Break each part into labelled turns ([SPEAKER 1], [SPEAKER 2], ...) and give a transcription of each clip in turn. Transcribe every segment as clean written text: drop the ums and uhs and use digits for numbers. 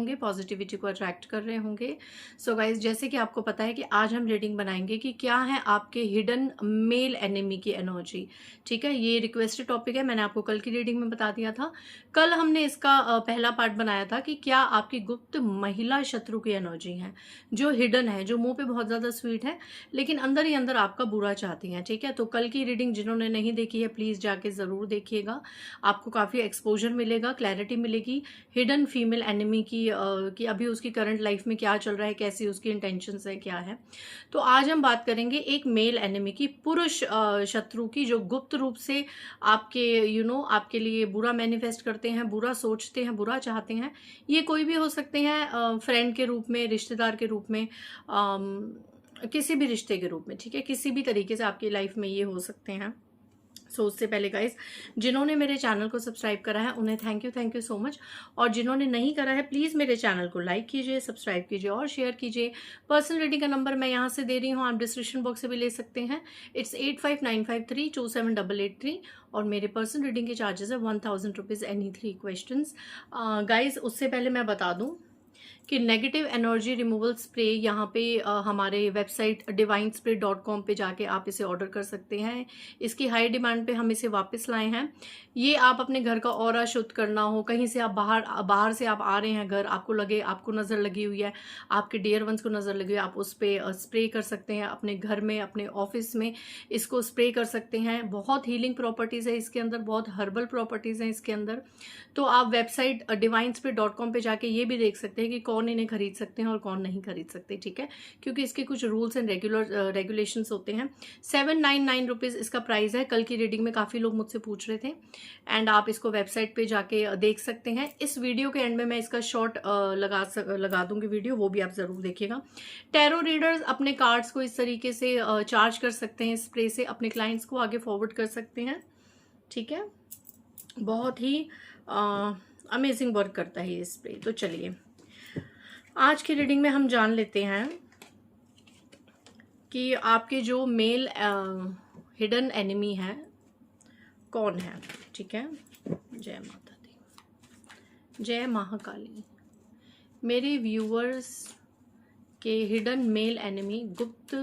[SPEAKER 1] होंगे, पॉजिटिविटी को अट्रैक्ट कर रहे होंगे। सो गाइज, जैसे कि आपको पता है कि आज हम रीडिंग बनाएंगे कि क्या है आपके हिडन मेल एनिमी की एनर्जी। ठीक है, ये रिक्वेस्टेड टॉपिक है, मैंने आपको कल की रीडिंग में बता दिया था। कल हमने इसका पहला पार्ट बनाया था कि क्या आपकी गुप्त महिला शत्रु की एनर्जी है, जो हिडन है, जो मुंह पे बहुत ज्यादा स्वीट है लेकिन अंदर ही अंदर आपका बुरा चाहती हैं। ठीक है, तो कल की रीडिंग जिन्होंने नहीं देखी है प्लीज जाके जरूर देखिएगा, आपको काफी एक्सपोजर मिलेगा, क्लैरिटी मिलेगी हिडन फीमेल एनिमी की कि अभी उसकी करंट लाइफ में क्या चल रहा है, कैसी उसकी इंटेंशंस है, क्या है। तो आज हम बात करेंगे एक मेल एनिमी की, पुरुष शत्रु की, जो गुप्त रूप से आपके आपके लिए बुरा मैनिफेस्ट करते हैं, बुरा सोचते हैं, बुरा चाहते हैं। ये कोई भी हो सकते हैं, फ्रेंड के रूप में, रिश्तेदार के रूप में, किसी भी रिश्ते के रूप में। ठीक है, किसी भी तरीके से आपकी लाइफ में ये हो सकते हैं। सो उससे पहले गाइस, जिन्होंने मेरे चैनल को सब्सक्राइब करा है उन्हें थैंक यू सो मच, और जिन्होंने नहीं करा है प्लीज मेरे चैनल को लाइक कीजिए, सब्सक्राइब कीजिए और शेयर कीजिए। पर्सनल रीडिंग का नंबर मैं यहाँ से दे रही हूँ, आप डिस्क्रिप्शन बॉक्स से भी ले सकते हैं। इट्स 8595327883, और मेरे पर्सनल रीडिंग के चार्जेस है 1000 रुपीज एनी 3 क्वेश्चन। गाइज, उससे पहले मैं बता दूं कि नेगेटिव एनर्जी रिमूवल स्प्रे यहाँ पे हमारे वेबसाइट divinespraycom पे जाके आप इसे ऑर्डर कर सकते हैं। इसकी हाई डिमांड पे हम इसे वापस लाए हैं। ये आप अपने घर का ऑरा शुद्ध करना हो, कहीं से आप बाहर से आप आ रहे हैं घर, आपको लगे आपको नज़र लगी हुई है, आपके डियर वंस को नज़र लगी हुई है, आप उस पर स्प्रे कर सकते हैं, अपने घर में, अपने ऑफिस में इसको स्प्रे कर सकते हैं। बहुत हीलिंग प्रॉपर्टीज़ है इसके अंदर, बहुत हर्बल प्रॉपर्टीज़ हैं इसके अंदर। तो आप वेबसाइट divinespraycom पे जाके ये भी देख सकते हैं कि कौन इन्हें खरीद सकते हैं और कौन नहीं खरीद सकते। ठीक है, क्योंकि इसके कुछ रूल्स एंड रेगुलेशंस होते हैं। 799 रुपीज़ इसका प्राइस है। कल की रीडिंग में काफ़ी लोग मुझसे पूछ रहे थे, एंड आप इसको वेबसाइट पे जाके देख सकते हैं। इस वीडियो के एंड में मैं इसका शॉर्ट लगा दूंगी वीडियो, वो भी आप ज़रूर देखिएगा। टैरो रीडर्स अपने कार्ड्स को इस तरीके से चार्ज कर सकते हैं, स्प्रे से अपने क्लाइंट्स को आगे फॉरवर्ड कर सकते हैं। ठीक है, बहुत ही अमेजिंग वर्क करता है ये स्प्रे। तो चलिए आज की रीडिंग में हम जान लेते हैं कि आपके जो मेल हिडन एनिमी है कौन है। ठीक है, जय माता दी, जय महाकाली। मेरे व्यूअर्स के हिडन मेल एनिमी, गुप्त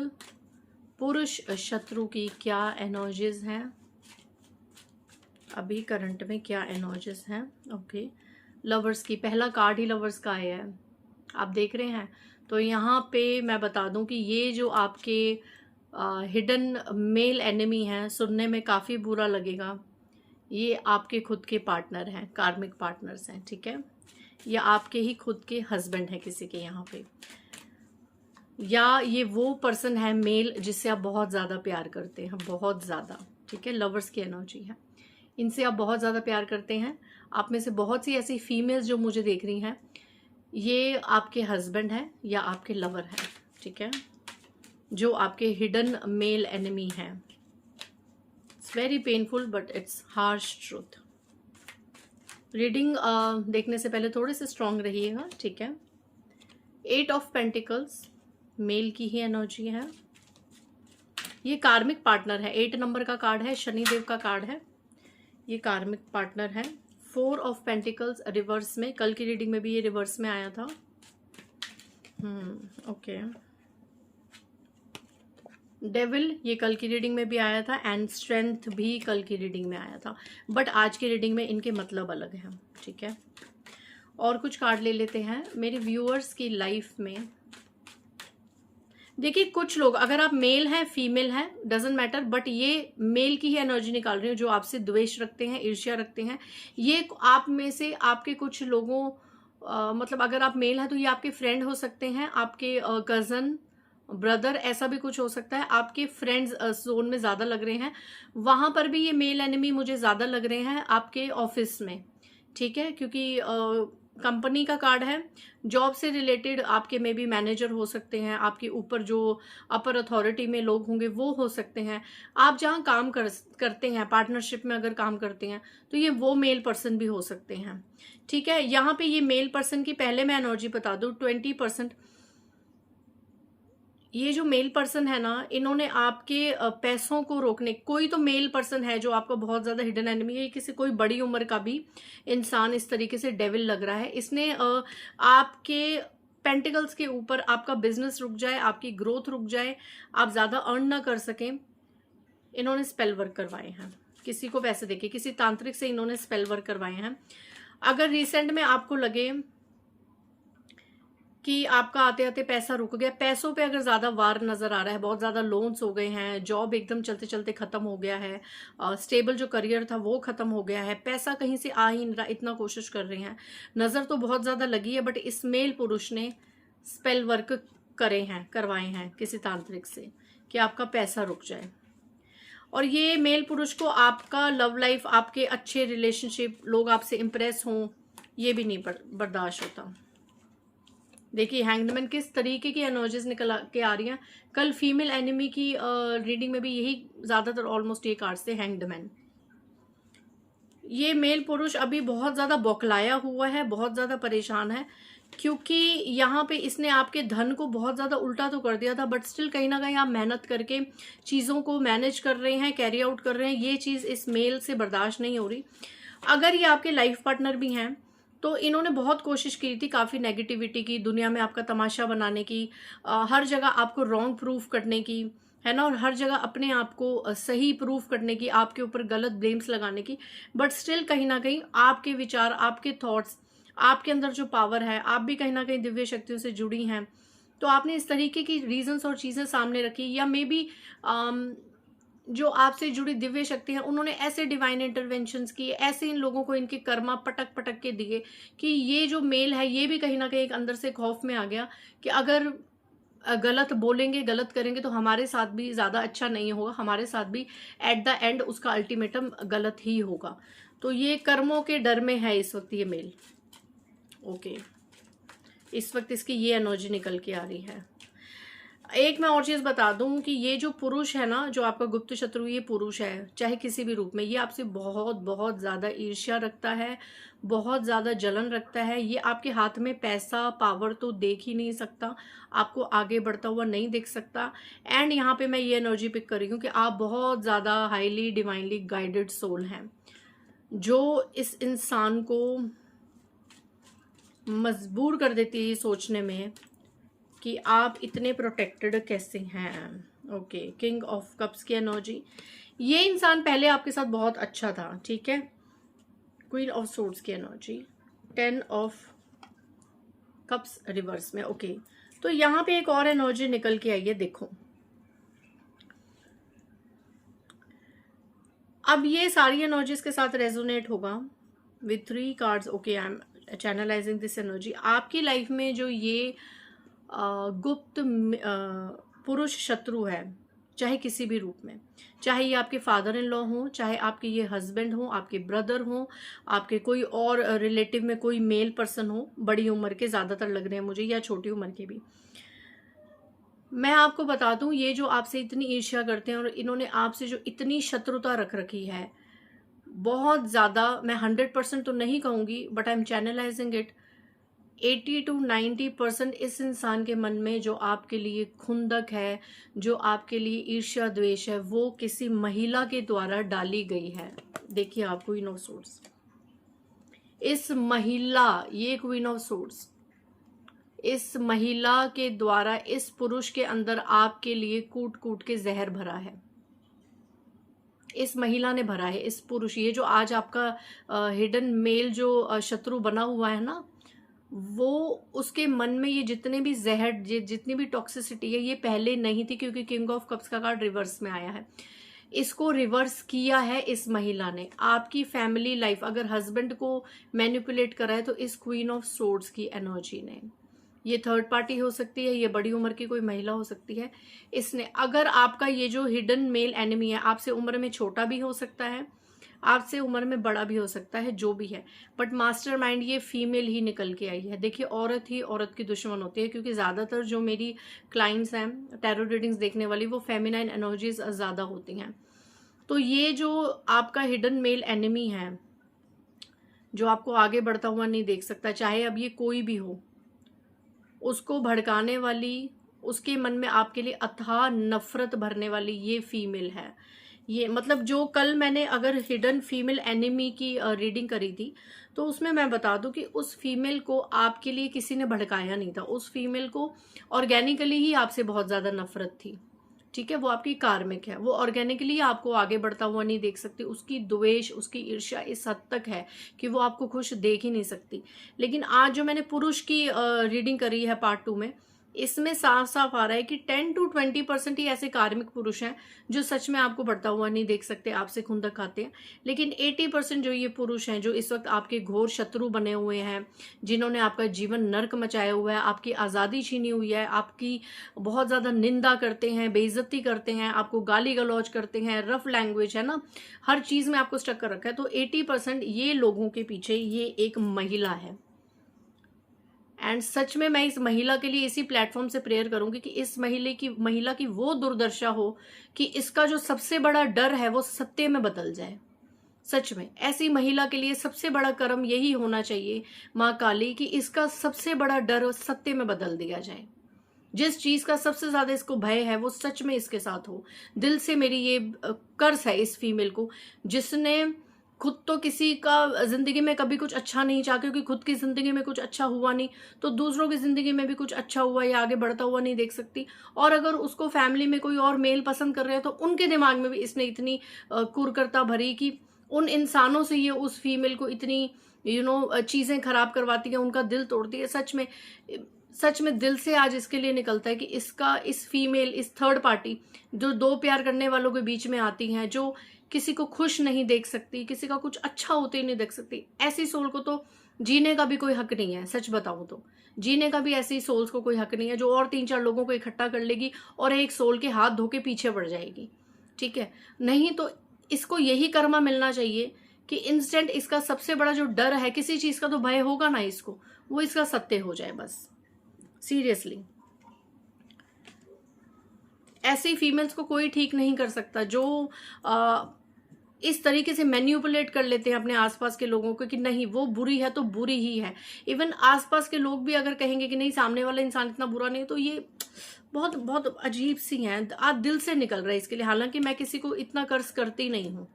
[SPEAKER 1] पुरुष शत्रु की क्या एनर्जीज हैं अभी करंट में, क्या एनर्जीज हैं। ओके, लवर्स की, पहला कार्ड ही लवर्स का आया है, आप देख रहे हैं। तो यहाँ पे मैं बता दूं कि ये जो आपके हिडन मेल एनिमी हैं, सुनने में काफ़ी बुरा लगेगा, ये आपके खुद के पार्टनर हैं, कार्मिक पार्टनर्स हैं। ठीक है, या आपके ही खुद के हस्बैंड हैं किसी के यहाँ पे, या ये वो पर्सन है मेल जिससे आप बहुत ज़्यादा प्यार करते हैं, बहुत ज़्यादा। ठीक है, लवर्स की एनर्जी है, इनसे आप बहुत ज़्यादा प्यार करते हैं। आप में से बहुत सी ऐसी फीमेल्स जो मुझे देख रही हैं, ये आपके हस्बैंड है या आपके लवर है। ठीक है, जो आपके हिडन मेल एनिमी है। It's very painful but it's harsh truth. Reading देखने से पहले थोड़े से स्ट्रांग रहिएगा। ठीक है, 8 ऑफ पेंटिकल्स मेल की ही एनर्जी है, ये कार्मिक पार्टनर है। 8 नंबर का कार्ड है, शनिदेव का कार्ड है, ये कार्मिक पार्टनर है। 4 ऑफ पेंटिकल्स रिवर्स में, कल की रीडिंग में भी ये रिवर्स में आया था। ओके, डेविल ये कल की रीडिंग में भी आया था, एंड स्ट्रेंथ भी कल की रीडिंग में आया था, बट आज की रीडिंग में इनके मतलब अलग हैं। ठीक है, और कुछ कार्ड ले लेते हैं। मेरे व्यूअर्स की लाइफ में देखिए, कुछ लोग, अगर आप मेल हैं फीमेल हैं डजेंट मैटर, बट ये मेल की ही एनर्जी निकाल रही हूँ, जो आपसे द्वेष रखते हैं, ईर्ष्या रखते हैं। ये आप में से आपके कुछ लोगों मतलब अगर आप मेल हैं तो ये आपके फ्रेंड हो सकते हैं, आपके कजन, ब्रदर, ऐसा भी कुछ हो सकता है। आपके फ्रेंड्स जोन में ज़्यादा लग रहे हैं, वहाँ पर भी ये मेल एनिमी मुझे ज़्यादा लग रहे हैं, आपके ऑफिस में। ठीक है, क्योंकि कंपनी का कार्ड है, जॉब से रिलेटेड आपके में भी मैनेजर हो सकते हैं, आपके ऊपर जो अपर अथॉरिटी में लोग होंगे वो हो सकते हैं। आप जहाँ काम करते हैं, पार्टनरशिप में अगर काम करते हैं, तो ये वो मेल पर्सन भी हो सकते हैं। ठीक है, यहाँ पे ये मेल पर्सन की पहले मैं एनर्जी बता दूं, 20% ये जो मेल पर्सन है ना, इन्होंने आपके पैसों को रोकने, कोई तो मेल पर्सन है जो आपका बहुत ज्यादा हिडन एनिमी है, किसी कोई बड़ी उम्र का भी इंसान इस तरीके से डेविल लग रहा है। इसने आपके पेंटिकल्स के ऊपर आपका बिजनेस रुक जाए, आपकी ग्रोथ रुक जाए, आप ज्यादा अर्न ना कर सकें, इन्होंने स्पेल वर्क करवाए हैं। किसी को पैसे देके, किसी तांत्रिक से इन्होंने स्पेल वर्क करवाए हैं। अगर रिसेंट में आपको लगे कि आपका आते आते पैसा रुक गया, पैसों पे अगर ज्यादा वार नजर आ रहा है, बहुत ज्यादा लोन्स हो गए हैं, जॉब एकदम चलते चलते खत्म हो गया है, स्टेबल जो करियर था वो खत्म हो गया है, पैसा कहीं से आ ही नहीं रहा, इतना कोशिश कर रहे हैं, नजर तो बहुत ज्यादा लगी है, बट इस मेल पुरुष ने स्पेल वर्क करवाए हैं किसी तांत्रिक से कि आपका पैसा रुक जाए। और ये मेल पुरुष को आपका लव लाइफ, आपके अच्छे रिलेशनशिप, लोग आपसे इंप्रेस हों, ये भी नहीं बर्दाश्त होता। देखिए हैंग्ड किस तरीके की एनर्जीज निकल के आ रही हैं। कल फीमेल एनिमी की रीडिंग में भी यही ज्यादातर ऑलमोस्ट ये कार्ड्स थे, हैंग्ड। ये मेल पुरुष अभी बहुत ज्यादा बौखलाया हुआ है, बहुत ज्यादा परेशान है, क्योंकि यहाँ पे इसने आपके धन को बहुत ज्यादा उल्टा तो कर दिया था, बट स्टिल कहीं ना कहीं आप मेहनत करके चीजों को मैनेज कर रहे हैं, कैरी आउट कर रहे हैं। ये चीज इस मेल से बर्दाश्त नहीं हो रही। अगर ये आपके लाइफ पार्टनर भी हैं तो इन्होंने बहुत कोशिश की थी काफी नेगेटिविटी की, दुनिया में आपका तमाशा बनाने की, हर जगह आपको रॉन्ग प्रूफ करने की, है ना, और हर जगह अपने आप को सही प्रूफ करने की, आपके ऊपर गलत ब्लेम्स लगाने की। बट स्टिल कहीं ना कहीं आपके विचार, आपके थॉट्स, आपके अंदर जो पावर है, आप भी कहीं ना कहीं दिव्य शक्तियों से जुड़ी हैं, तो आपने इस तरीके की रीजंस और चीजें सामने रखी, या मे बी जो आपसे जुड़ी दिव्य शक्ति है उन्होंने ऐसे डिवाइन इंटरवेंशंस किए, ऐसे इन लोगों को इनके कर्मा पटक पटक के दिए कि ये जो मेल है ये भी कहीं ना कहीं एक अंदर से खौफ में आ गया कि अगर गलत बोलेंगे, गलत करेंगे तो हमारे साथ भी ज्यादा अच्छा नहीं होगा, हमारे साथ भी एट द एंड उसका अल्टीमेटम गलत ही होगा। तो ये कर्मों के डर में है इस वक्त ये मेल। ओके, इस वक्त इसकी ये एनर्जी निकल के आ रही है। एक मैं और चीज बता दूं कि ये जो पुरुष है ना, जो आपका गुप्त शत्रु, ये पुरुष है चाहे किसी भी रूप में, ये आपसे बहुत बहुत ज्यादा ईर्ष्या रखता है, बहुत ज्यादा जलन रखता है। ये आपके हाथ में पैसा, पावर तो देख ही नहीं सकता, आपको आगे बढ़ता हुआ नहीं देख सकता। एंड यहाँ पे मैं ये एनर्जी पिक कर रही हूँ कि आप बहुत ज्यादा हाईली डिवाइनली गाइडेड सोल हैं, जो इस इंसान को मजबूर कर देती है ये सोचने में कि आप इतने प्रोटेक्टेड कैसे हैं। ओके, किंग ऑफ कप्स की एनर्जी, ये इंसान पहले आपके साथ बहुत अच्छा था, ठीक है। क्वीन ऑफ सोर्ड्स की एनर्जी, 10 ऑफ कप्स रिवर्स में। ओके, तो यहाँ पे एक और एनर्जी निकल के आई है, देखो। अब ये सारी एनर्जीज के साथ रेजोनेट होगा with 3 cards. Okay, I am channelising this energy. आपकी लाइफ में जो ये गुप्त पुरुष शत्रु है, चाहे किसी भी रूप में, चाहे ये आपके फादर इन लॉ हो, चाहे आपके ये हस्बैंड हो, आपके ब्रदर हो, आपके कोई और रिलेटिव में कोई मेल पर्सन हो, बड़ी उम्र के ज्यादातर लग रहे हैं मुझे, या छोटी उम्र के भी। मैं आपको बता दूं, ये जो आपसे इतनी ईर्ष्या करते हैं और इन्होंने आपसे जो इतनी शत्रुता रख रखी है, बहुत ज्यादा, मैं 100% तो नहीं कहूंगी, but I am channelising it, 80 to 90% इस इंसान के मन में जो आपके लिए खुंदक है, जो आपके लिए ईर्ष्या द्वेष है, वो किसी महिला के द्वारा डाली गई है। देखिए आप, क्वीन ऑफ सोर्ड्स, इस महिला, ये क्वीन ऑफ सोर्ड्स, इस महिला के द्वारा इस पुरुष के अंदर आपके लिए कूट कूट के जहर भरा है। इस महिला ने भरा है, इस पुरुष, ये जो आज आपका हिडन मेल जो शत्रु बना हुआ है ना, वो उसके मन में ये जितने भी जहर, जितनी भी टॉक्सिसिटी है, ये पहले नहीं थी, क्योंकि किंग ऑफ कप्स का कार्ड रिवर्स में आया है। इसको रिवर्स किया है इस महिला ने। आपकी फैमिली लाइफ, अगर हस्बैंड को मैनिपुलेट करा है तो इस क्वीन ऑफ सोर्ड्स की एनर्जी ने, ये थर्ड पार्टी हो सकती है, ये बड़ी उम्र की कोई महिला हो सकती है, इसने, अगर आपका ये जो हिडन मेल एनिमी है, आपसे उम्र में छोटा भी हो सकता है, आपसे उम्र में बड़ा भी हो सकता है, जो भी है, बट मास्टरमाइंड ये फीमेल ही निकल के आई है। देखिए, औरत ही औरत की दुश्मन होती है, क्योंकि ज्यादातर जो मेरी क्लाइंट्स हैं टैरो रीडिंग्स देखने वाली, वो फेमिनाइन एनर्जीज ज्यादा होती हैं। तो ये जो आपका हिडन मेल एनिमी है, जो आपको आगे बढ़ता हुआ नहीं देख सकता, चाहे अब ये कोई भी हो, उसको भड़काने वाली उसके मन में आपके लिए अथाह नफरत भरने वाली ये फीमेल है। ये मतलब जो कल मैंने अगर हिडन फीमेल एनिमी की रीडिंग करी थी, तो उसमें मैं बता दूं कि उस फीमेल को आपके लिए किसी ने भड़काया नहीं था। उस फीमेल को ऑर्गेनिकली ही आपसे बहुत ज्यादा नफरत थी, ठीक है। वो आपकी कार्मिक है, वो ऑर्गेनिकली आपको आगे बढ़ता हुआ नहीं देख सकती। उसकी द्वेष, उसकी ईर्ष्या इस हद तक है कि वो आपको खुश देख ही नहीं सकती। लेकिन आज जो मैंने पुरुष की रीडिंग करी है पार्ट 2 में, इसमें साफ साफ आ रहा है कि 10 to 20% ही ऐसे कार्मिक पुरुष हैं जो सच में आपको बढ़ता हुआ नहीं देख सकते, आपसे खुंदक खाते हैं। लेकिन 80% जो ये पुरुष हैं जो इस वक्त आपके घोर शत्रु बने हुए हैं, जिन्होंने आपका जीवन नर्क मचाया हुआ है, आपकी आज़ादी छीनी हुई है, आपकी बहुत ज़्यादा निंदा करते हैं, बेइज्जती करते हैं, आपको गाली गलौज करते हैं, रफ लैंग्वेज है ना, हर चीज़ में आपको स्टक कर रखा है। तो 80% ये लोगों के पीछे ये एक महिला है। एंड सच में मैं इस महिला के लिए इसी प्लेटफॉर्म से प्रेयर करूंगी कि इस महिला की वो दुर्दशा हो कि इसका जो सबसे बड़ा डर है वो सत्य में बदल जाए। सच में ऐसी महिला के लिए सबसे बड़ा कर्म यही होना चाहिए माँ काली, कि इसका सबसे बड़ा डर सत्य में बदल दिया जाए। जिस चीज का सबसे ज्यादा इसको भय है वो सच में इसके साथ हो। दिल से मेरी ये कर्स है इस फीमेल को, जिसने खुद तो किसी का जिंदगी में कभी कुछ अच्छा नहीं चाहा, क्योंकि खुद की जिंदगी में कुछ अच्छा हुआ नहीं तो दूसरों की जिंदगी में भी कुछ अच्छा हुआ या आगे बढ़ता हुआ नहीं देख सकती। और अगर उसको फैमिली में कोई और मेल पसंद कर रहे हैं तो उनके दिमाग में भी इसने इतनी कुरकरता भरी कि उन इंसानों से ये उस फीमेल को इतनी चीजें खराब करवाती है, उनका दिल तोड़ती है। सच में दिल से आज इसके लिए निकलता है कि इस फीमेल, इस थर्ड पार्टी जो दो प्यार करने वालों के बीच में आती हैं, जो किसी को खुश नहीं देख सकती, किसी का कुछ अच्छा होते ही नहीं देख सकती, ऐसी सोल को तो जीने का भी कोई हक नहीं है। सच बताऊं तो जीने का भी ऐसी सोल्स को कोई हक नहीं है जो और 3-4 लोगों को इकट्ठा कर लेगी और एक सोल के हाथ धो के पीछे पड़ जाएगी, ठीक है। नहीं तो इसको यही कर्मा मिलना चाहिए कि इंस्टेंट इसका सबसे बड़ा जो डर है, किसी चीज का तो भय होगा ना इसको, वो इसका सत्य हो जाए बस। सीरियसली ऐसी फीमेल्स को कोई ठीक नहीं कर सकता जो इस तरीके से मैन्युपुलेट कर लेते हैं अपने आसपास के लोगों को कि नहीं वो बुरी है तो बुरी ही है। इवन आसपास के लोग भी अगर कहेंगे कि नहीं सामने वाला इंसान इतना बुरा नहीं है, तो ये बहुत बहुत अजीब सी हैं। आज दिल से निकल रहा है इसके लिए। हालांकि मैं किसी को इतना कर्ज करती नहीं हूँ,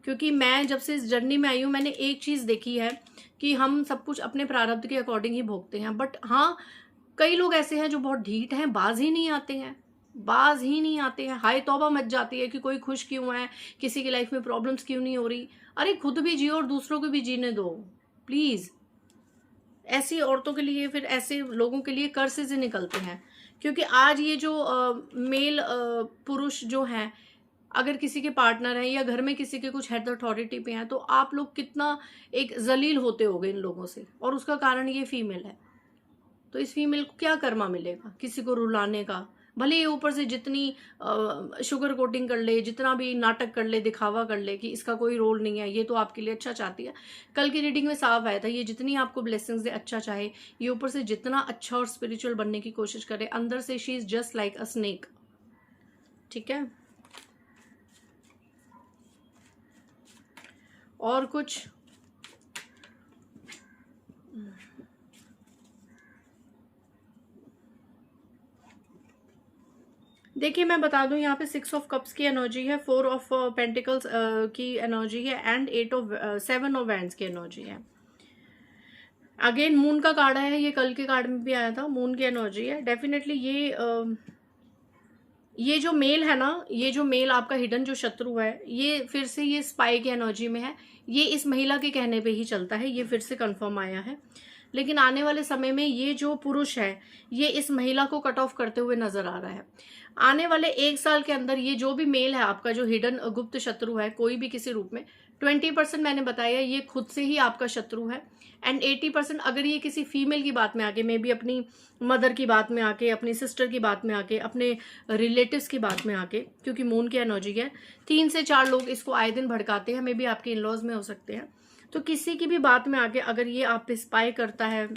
[SPEAKER 1] क्योंकि मैं जब से इस जर्नी में आई हूँ मैंने एक चीज देखी है कि हम सब कुछ अपने प्रारब्ध के अकॉर्डिंग ही भोगते हैं। बट हाँ, कई लोग ऐसे हैं जो बहुत ढीठ हैं, बाज ही नहीं आते हैं। हाय तौबा मच जाती है कि कोई खुश क्यों है, किसी की लाइफ में प्रॉब्लम्स क्यों नहीं हो रही। अरे खुद भी जियो और दूसरों को भी जीने दो प्लीज। ऐसी औरतों के लिए, फिर ऐसे लोगों के लिए कर्सेज ही निकलते हैं। क्योंकि आज ये जो मेल पुरुष जो हैं, अगर किसी के पार्टनर हैं या घर में किसी के कुछ हेड अथॉरिटी पे हैं, तो आप लोग कितना एक जलील होते होगे इन लोगों से, और उसका कारण ये फीमेल है। तो इस फीमेल को क्या कर्मा मिलेगा किसी को रुलाने का। भले ये ऊपर से जितनी शुगर कोटिंग कर ले, जितना भी नाटक कर ले, दिखावा कर ले कि इसका कोई रोल नहीं है, ये तो आपके लिए अच्छा चाहती है। कल की रीडिंग में साफ आया था, ये जितनी आपको ब्लेसिंग्स दे, अच्छा चाहे, ये ऊपर से जितना अच्छा और स्पिरिचुअल बनने की कोशिश करे, अंदर से she is just like a snake, ठीक है। और कुछ देखिए मैं बता दूं, यहाँ पे 6 ऑफ कप्स की एनर्जी है, 4 ऑफ पेंटिकल्स की एनर्जी है, एंड 7 ऑफ वैंड्स की एनर्जी है। अगेन मून का कार्ड है, ये कल के कार्ड में भी आया था, मून की एनर्जी है। डेफिनेटली ये जो मेल है ना, ये जो मेल आपका हिडन जो शत्रु है, ये फिर से ये स्पाई की एनर्जी में है। ये इस महिला के कहने पे ही चलता है, ये फिर से कंफर्म आया है। लेकिन आने वाले समय में ये जो पुरुष है, ये इस महिला को कट ऑफ करते हुए नजर आ रहा है। आने वाले 1 साल के अंदर ये जो भी मेल है आपका, जो हिडन गुप्त शत्रु है कोई भी किसी रूप में, 20% मैंने बताया ये खुद से ही आपका शत्रु है, एंड 80% अगर ये किसी फीमेल की बात में आके, मे बी अपनी मदर की बात में आके, अपनी सिस्टर की बात में आके, अपने रिलेटिव्स की बात में आके, क्योंकि मून की एनर्जी है, 3 से 4 लोग इसको आए दिन भड़काते हैं, मे बी आपके इन लॉज में हो सकते हैं। तो किसी की भी बात में आके अगर ये आप पे स्पाई करता है,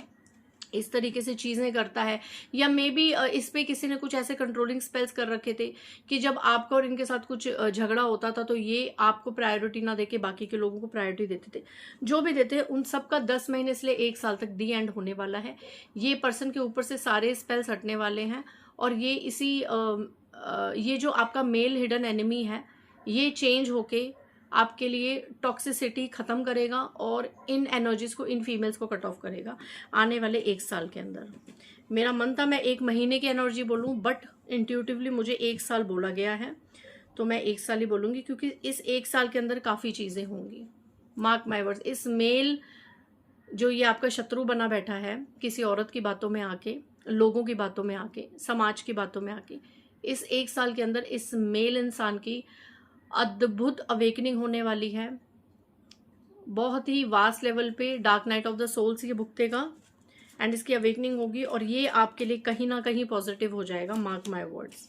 [SPEAKER 1] इस तरीके से चीज़ें करता है, या मे बी इस पे किसी ने कुछ ऐसे कंट्रोलिंग स्पेल्स कर रखे थे कि जब आपका और इनके साथ कुछ झगड़ा होता था तो ये आपको प्रायोरिटी ना देके बाकी के लोगों को प्रायोरिटी देते थे। जो भी देते हैं उन सब का 10 महीने से ले 1 साल तक दी एंड होने वाला है। ये पर्सन के ऊपर से सारे स्पेल्स हटने वाले हैं, और ये ये जो आपका मेल हिडन एनिमी है ये चेंज होके आपके लिए टॉक्सिसिटी खत्म करेगा और इन एनर्जीज को, इन फीमेल्स को कट ऑफ करेगा आने वाले 1 साल के अंदर। मेरा मन था मैं 1 महीने की एनर्जी बोलूं, बट इंट्यूटिवली मुझे 1 साल बोला गया है, तो मैं 1 साल ही बोलूंगी, क्योंकि इस 1 साल के अंदर काफ़ी चीज़ें होंगी। मार्क माय वर्ड्स, इस मेल जो ये आपका शत्रु बना बैठा है किसी औरत की बातों में आके, लोगों की बातों में आके, समाज की बातों में आके, इस 1 साल के अंदर इस मेल इंसान की अद्भुत अवेकनिंग होने वाली है। बहुत ही वास्ट लेवल पे dark night of the souls ये भुगतेगा एंड इसकी अवेकनिंग होगी, और ये आपके लिए कहीं ना कहीं पॉजिटिव हो जाएगा। Mark my words,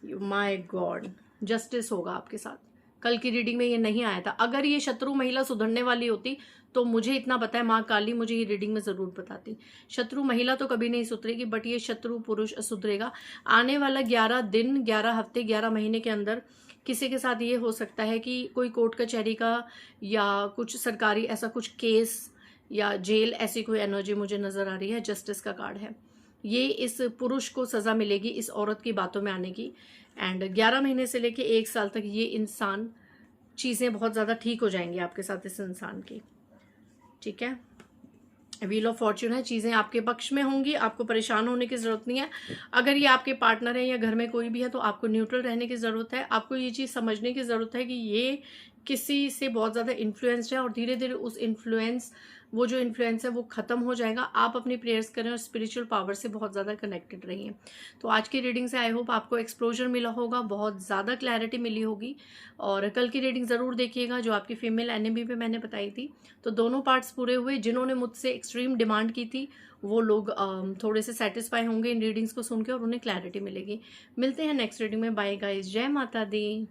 [SPEAKER 1] my God, justice होगा आपके साथ। कल की रीडिंग में ये नहीं आया था। अगर ये शत्रु महिला सुधरने वाली होती तो मुझे इतना पता है, माँ काली मुझे ये रीडिंग में जरूर बताती। शत्रु महिला तो कभी नहीं सुधरेगी, बट ये शत्रु पुरुष सुधरेगा। आने वाला 11 दिन, 11 हफ्ते, 11 महीने के अंदर किसी के साथ ये हो सकता है कि कोई कोर्ट कचहरी का या कुछ सरकारी ऐसा कुछ केस या जेल, ऐसी कोई एनर्जी मुझे नजर आ रही है। जस्टिस का कार्ड है। ये इस पुरुष को सजा मिलेगी इस औरत की बातों में आने की, एंड 11 महीने से लेके 1 साल तक ये इंसान, चीज़ें बहुत ज़्यादा ठीक हो जाएंगी आपके साथ इस इंसान की। ठीक है, व्हील ऑफ फॉर्च्यून है, चीज़ें आपके पक्ष में होंगी, आपको परेशान होने की ज़रूरत नहीं है। अगर ये आपके पार्टनर है या घर में कोई भी है तो आपको न्यूट्रल रहने की ज़रूरत है। आपको ये चीज़ समझने की ज़रूरत है कि ये किसी से बहुत ज़्यादा इन्फ्लुएंस्ड है, और धीरे धीरे उस इन्फ्लुएंस, वो जो इन्फ्लुएंस है वो ख़त्म हो जाएगा। आप अपनी प्रेयर्स करें और स्पिरिचुअल पावर से बहुत ज़्यादा कनेक्टेड रहिए। तो आज की रीडिंग से आई होप आपको एक्सप्लोजर मिला होगा, बहुत ज़्यादा क्लैरिटी मिली होगी। और कल की रीडिंग ज़रूर देखिएगा जो आपकी फीमेल एनिमी पे मैंने बताई थी। तो दोनों पार्ट्स पूरे हुए। जिन्होंने मुझसे एक्सट्रीम डिमांड की थी वो लोग थोड़े से सेटिस्फाई होंगे इन रीडिंग्स को सुन के, और उन्हें क्लैरिटी मिलेगी। मिलते हैं नेक्स्ट रीडिंग में। बाय गाइस, जय माता दी।